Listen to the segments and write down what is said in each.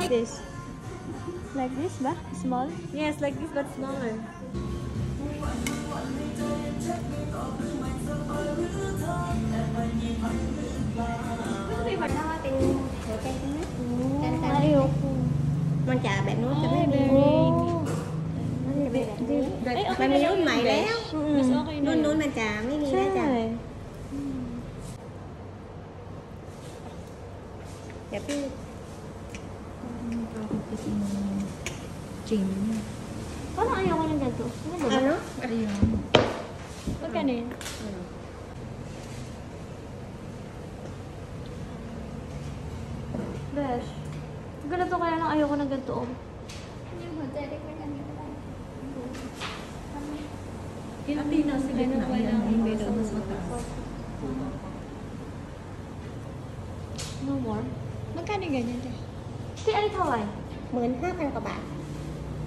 is this? Like this, ba? Small? Yes, like this but smaller. Ayoko. Mang trà bạn nói cho Ay, nó đi. okay Mami na yun, lang may yungแล้ว Mas okay na Nun yun. mang trà,ไม่มีแล้วจ้ะ ใช่ เดี๋ยวพี่ Parang ayoko ng ganito. Ano ba? ano 'Pag ano yun? Besh. Ganito kaya lang ayoko ng ganito. Oh. Hindi na sa gitna yan. Hindi na mas mataas. No more? Magkano ganyan te? Si ano tawag? 15,000 กว่าบาท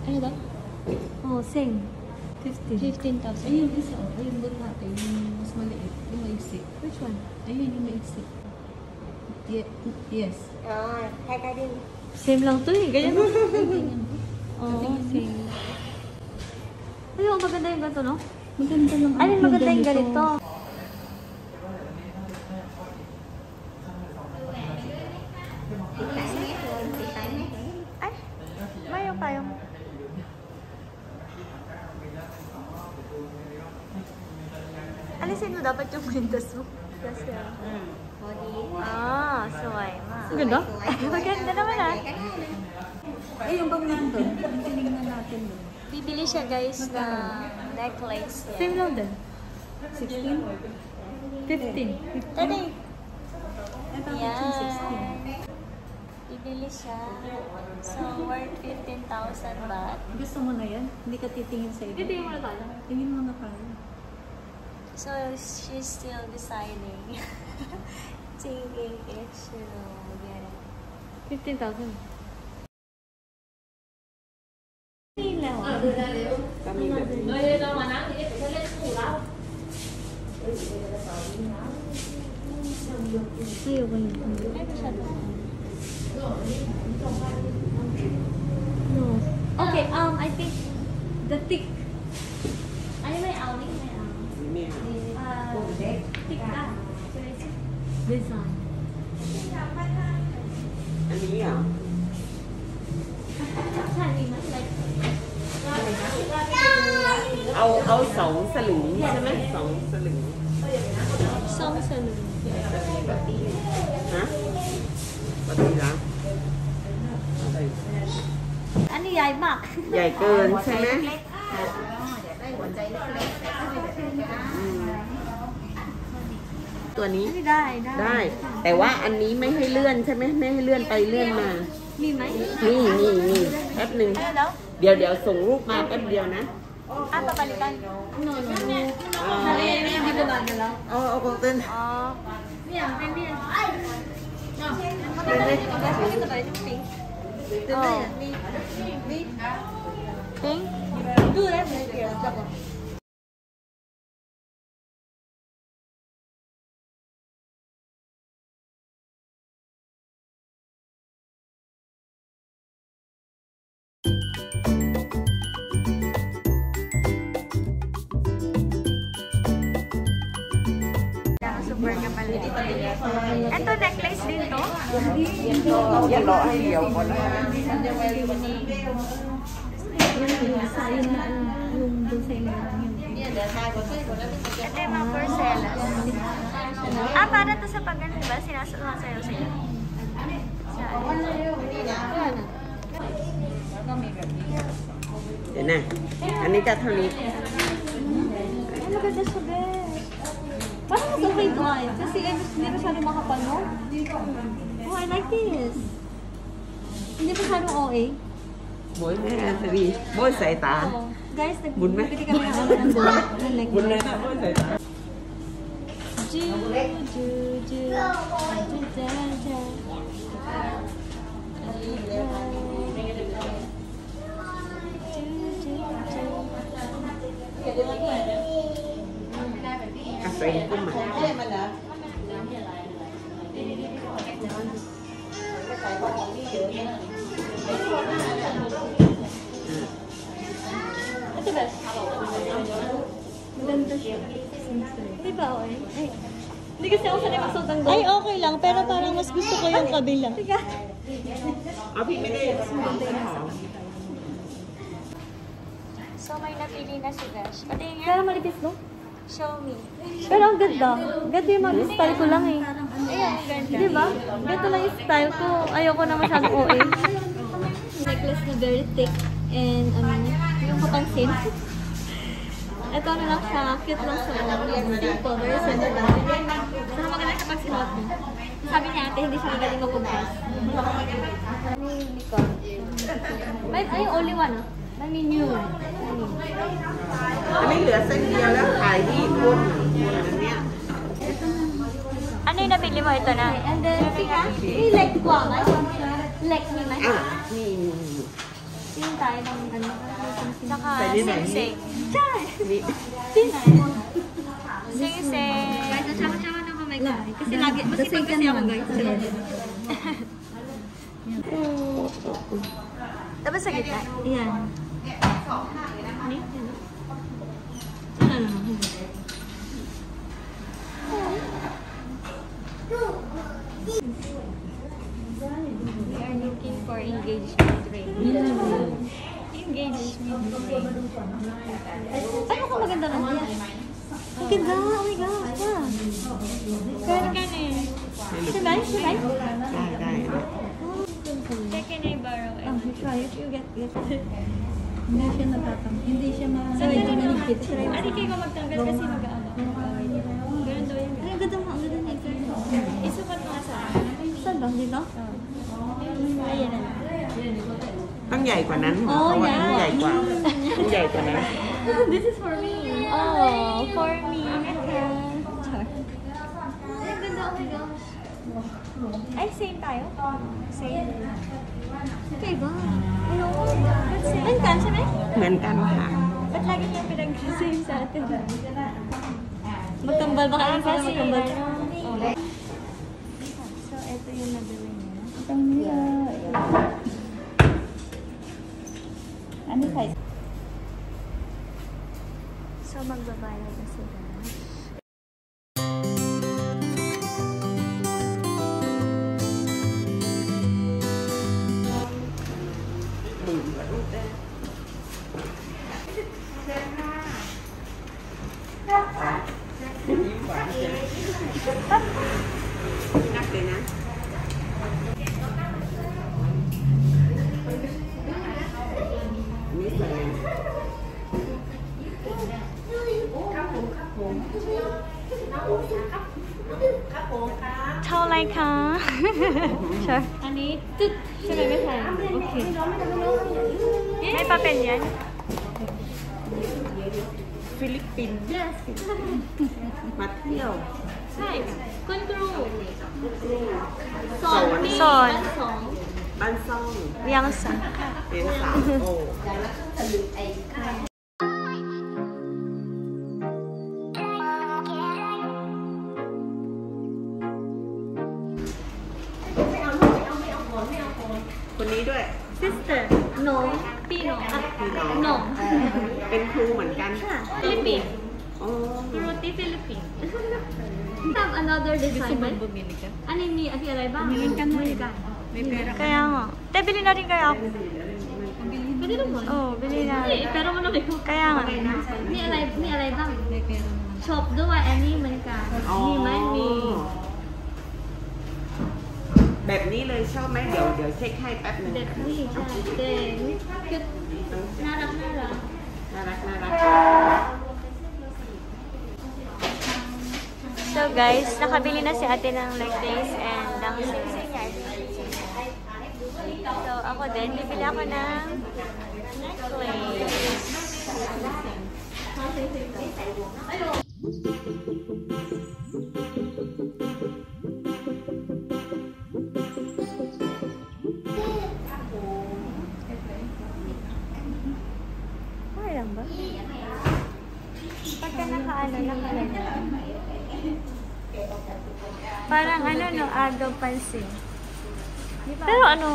Ano daw? Oh, sing. 15,000. Ayun, isa o. Ayun, ba't natin yung mas maliit. Yung maiksi. Which one? Ayun, yung maiksi. Yes. อ๋อใครได้ดิน Same lang to eh. Ganyan. Tingnan mo. Oo, same. Ayun, maganda yung ganito, no? Maganda lang. Ay, maganda yung ganito. Ay, mayroon tayong. Alisin mo dapat yung windows mo. Kasi, พอดี saway ma. Ganda? Maganda naman ah. Eh, yung bang nandun? Tinignan natin doon. Bibili siya guys na necklace. Same lang din. 16? 15. Tadi. Ito, Yan. 16. Bibili siya. So, worth 15,000 baht. Gusto mo na yan? Hindi ka titingin sa iba? Titingin mo na tayo. Tingin mo na tayo. So, she's still deciding. Thinking if she'll get it. 15,000. Ayoko yun. No. Okay, I think the thick. Ano may outing? May outing. Thick ah. So it's design. อันนี้เหรอ ใช่มีไหม like เอาสองสลึงใช่ไหมสองสลึง สองสลึง ฮะปกติแล้ว อันนี้ใหญ่มาก ใหญ่เกินใช่ไหม อืมตัวนี้ อันนี้ได้ ได้ แต่ว่าอันนี้ไม่ให้เลื่อนใช่ไหมไม่ให้เลื่อนไปเลื่อนมา มีไหม นี่แป๊บหนึ่ง ano daw? เดี๋ยวส่งรูปมาแป๊บเดียวนะ Papalitan. No. Hindi ba nagala? เอากองเต้น Maganda ba yung pink? Oh. Pink? Super kapalit. Ito, necklace din to? อย่ารอให้เดียวก่อนนะ Yung design na lang yun. Ito yung mga porcelas. Para to sa pagano, diba? Sinasuot sa'yo sa'yo. Yan na. อันนี้ก็เท่านี้ Ay, maganda siya, Bes. Parang mas okay to ay. Kasi hindi masyadong makapal, no? Oh, I like this. Hindi masyadong OA. โบยแม่สวีโบยสายตา Oh. Guys, Bun ba? nagbibili kami ng ano ng gold. Ng necklace. บุญเลยนะโบยสายตา Ju, ju, ju, ja, ja, ja. Cà phê của mình. maganda siya. Di ba, oy? Ay, hindi kasi ako sanay magsuot ng Ay, okay lang. Pero parang mas gusto ko yung kabila. Tiga. เอาพี่ไม่ได้สองใช่ไหม So, may napili na si Dash. Patingin Pero malipis, no? Show me. Pero ang ganda. Ganda yung mga style ko lang eh. Ayan, ganda. Di ba? Ganito lang yung style ko. Ayoko na masyadong OA. Necklace na very thick and yung kapansin. Ito ano lang siya, cute lang siya. Simple, very simple. Pero maganda siya pag sinuot mo. Sabi niya ate, hindi siya magaling mag-compress. Ano yung likod? Ay, only one ah. I mean yun. อันนี้เหลือเส้นเดียวแล้วขายที่ญี่ปุ่นอันเนี้ย Ano yung napili mo? Ito na. And then, tika, may leg ko ah. Leg ni Mike. อ่ะนี่ Yung tayo ng ano. Saka Pwede na, sing-sing. นี่ Sing-sing. Guys, nasama-sama na kami guys. Kasi lagi, masipag kasi ako guys. Tapos sa gitna. Yan. Ano yun? Ano? We are looking for engagement ring. Engagement ring. Ano ka maganda lang yan? Ang ganda! Oh my gosh! Yeah. Pero ganun. Sabay? Sabay? ได้ได้ Can I borrow it? Oh, try if you get it. Hindi siya natatang. Hindi siya manigpit siya. Ate kayo magtanggal kasi mag-ano. Ganun daw yun. Ay, ang ganda mo. Ang ganda na ito. Isukat mo nga sa Saan ba? Dito? Ayan na. ต้องใหญ่กว่านั้น อ๋อ เพราะว่าต้องใหญ่กว่าต้องใหญ่กว่านั้น This is for me. Oh, for me. Char. Ay, ang ganda. Oh my gosh. Ay, same tayo? Same. Okay ba? No, ba't same? Ang kansya na eh? เหมือนกันค่ะ Ba't lagi niya pinag-same sa atin? Magkambal ba kayo sila magkambal? So, ito yung nabili niya. Ang nila. Ano size? So, magbabayad na sila. Nắp đây nè. Biết rồi. เท่าไรคะ Sure. อันนี้ตึ๊ดใช่ไหมไม่แพงโอเค May papel yan? ฟิลิปปินส์ Yes มาเที่ยว ใช่คุณครู สอน มี สอน สอง บ้านซ่อง Yangsan. เป็นสาวโอ คนนี้ด้วย sister น้องพี่น้องอ่ะ พี่น้อง น้อง เป็นครูเหมือนกัน ค่ะฟิลิปปินส์ อ๋อ Fruity Philippines. Have another design ba? Ano yung niอะไรบ้างMeron ka na. May pera. Kaya nga. Te, bili na rin kaya ako. Pwede naman. Oo, bili na. Hindi, pero mo lang ikaw. Kaya nga. นี่อะไรบ้างช็อปด้วยอันนี้เหมือนกัน อ๋อ มีไหมมี แบบนี้เลยชอบไหมเดี๋ยวเช็คให้แป๊บหนึง เด็กนี่ใช่เด็กคือน่ารัก น่ารักน่ารัก So guys, nakabili na si ate ng necklace and ng sing-sing niya. So ako din, bibili ako ng necklace. Okay lang ba? Pagka naka-ano. Parang ano no, agaw pansin. Pero ano?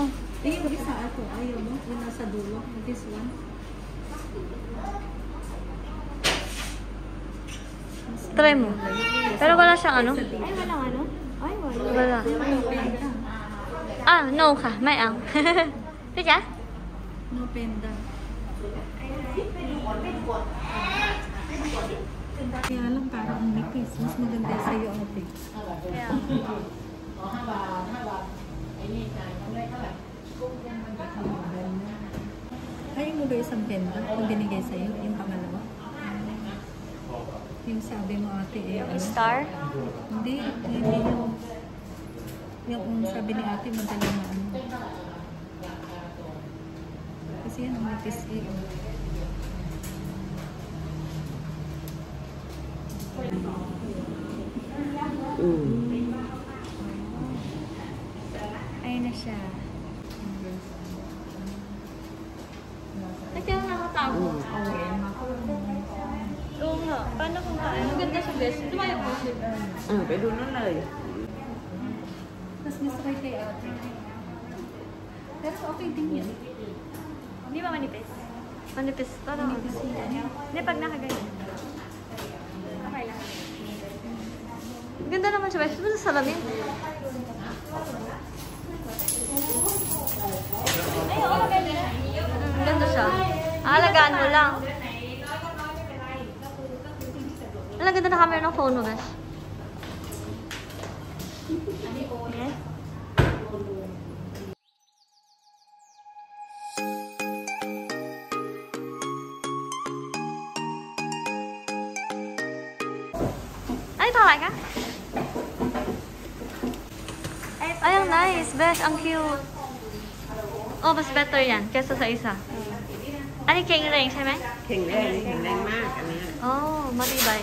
Yung isa ako, ayaw mo? Yung nasa dulo, this one. Try mo. Pero wala siyang ano? Ay, walang ano? Ay, wala. Wala. Ah, no ka. May ang. Tika? No penda. Kaya lang parang ang nipis. Mas maganda sa'yo ang pig. Yeah. Ayaw mo ba isang penda? Kung binigay sa'yo, yung pangalawa? Yung sabi mo ate eh, ano? Star? Hindi yung... Yung sabi ni ate, madali na ano. Kasi yan ang nipis eh. Ayun na siya. Ay, kaya nakatago. Oo nga. Paano kung kain? Ang ganda siya, guys. Tumayo ko. ไปดูนั่นเลย Mas gusto ko kay ate. Pero okay din yan. Hindi ba manipis? Manipis. Parang manipis. Hindi, pag nakaganyan. Okay lang. Ganda naman siya, guys. Ito sa salamin. Ay, oo, ganda. Ganda siya. Alagaan mo lang. Ang ganda na camera ng phone mo, guys. Yes. Ay, tawag ka? Ay, ang nice. Besh, ang cute. Oh, mas better yan kesa sa isa. Ano yung king ring, siya, แข็งแรงมากอันเนี้ย Oh, matibay.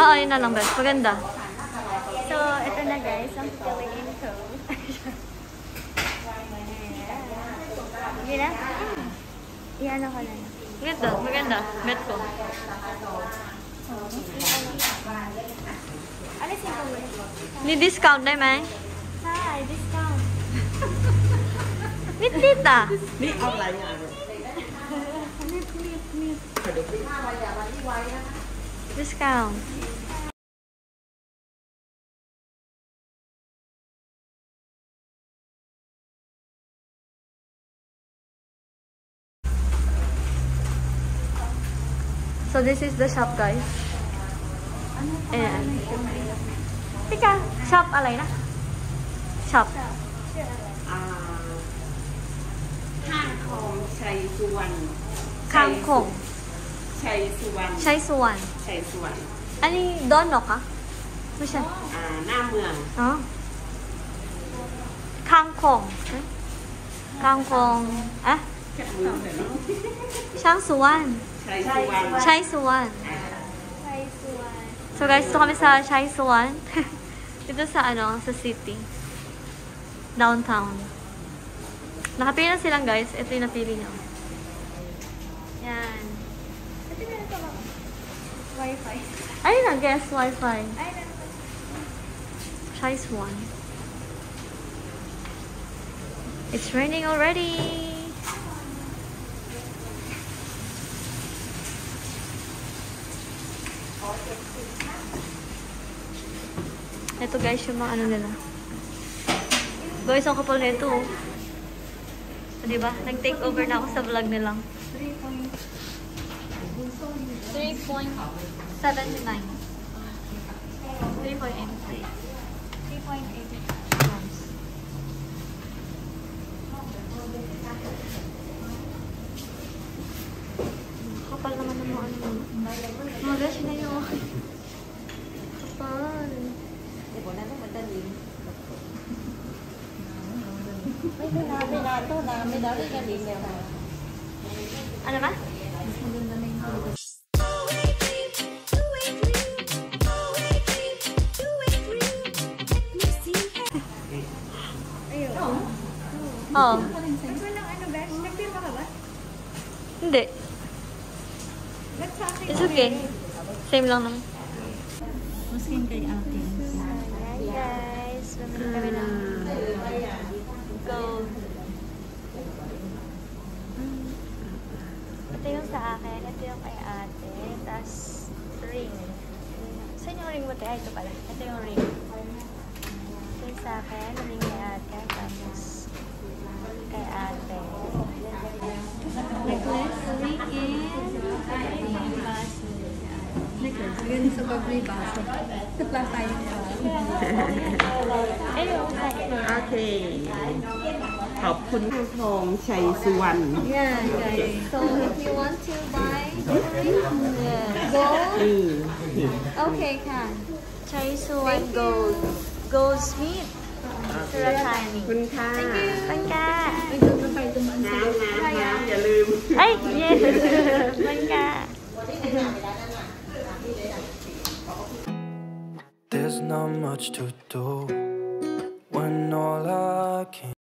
Oo, yun na lang, Besh. Maganda. So, ito na guys, ang filling in ko. Yun na? Iyan ako na. Maganda, maganda. Bet ko. Alisin ko mo. Ni-discount na, may? Hi, discount. Nit-nit ah. นี่เอาอะไรอ่ะ Discount. So this is the shop, guys. Ayan. Tika, shop alay na? Shop. ห้างทองชัยสุวรรณ Kangkong. ชัยสุวรรณ Chai Suwan. ชัยสุวรรณ Ani, dono ka? Ano siya? หน้าเมือง Huh? Kangkong. Eh? Kangkong. Ah? แค่มือแต่เนาะ Shang Suwan. ชัยสุวรรณ Chai Suwan. So guys, ito kami sa Chai Suwan. Dito sa ano, sa city. Downtown. Nakapili na silang guys. Ito yung napili nyo. Yan. Ito na ito mga Wi-Fi. Ayun na, guess Wi-Fi. Ay, na. Chai Suwan. It's raining already. Ito guys, yung mga ano nila. Guys, ang kapal nito. Oh. So, diba? Nag-take over na ako sa vlog nilang. 3.79. 3.83. 3.8 grams. Kapal naman ng mga ano. Mga gosh, na yun. Kapal. Ano ba? Oo. Walang ano, Besh? Nag-film ka ba? Hindi. Ba't sa akin? It's okay. Same lang naman. Maskin kay ate. Hi guys. Bumili kami ng gold. Ito yung sa akin. Ito yung kay ate. Tapos, ring. Saan yung ring mo, te? Ito pala. Ito yung ring. Ito yung sa akin. Ring kay ate. Tapos, kay ate. Necklace, ring, and baso. Necklace. Ganun sa bag may baso. Sa plus tayo niya. Ayun, kay โอเค ขอบคุณทองชัยสุวรรณ Yeah, guys. So, if you want to buy gold, นี่ okay, can. Chaisuan Gold. Goldsmith. ขอบ Suratani. คุณค่ะ Bangka. Ay, doon na kayo dumaan sa น้ำอย่าลืม Ay, yes. Bangka. There's not much to do when all I can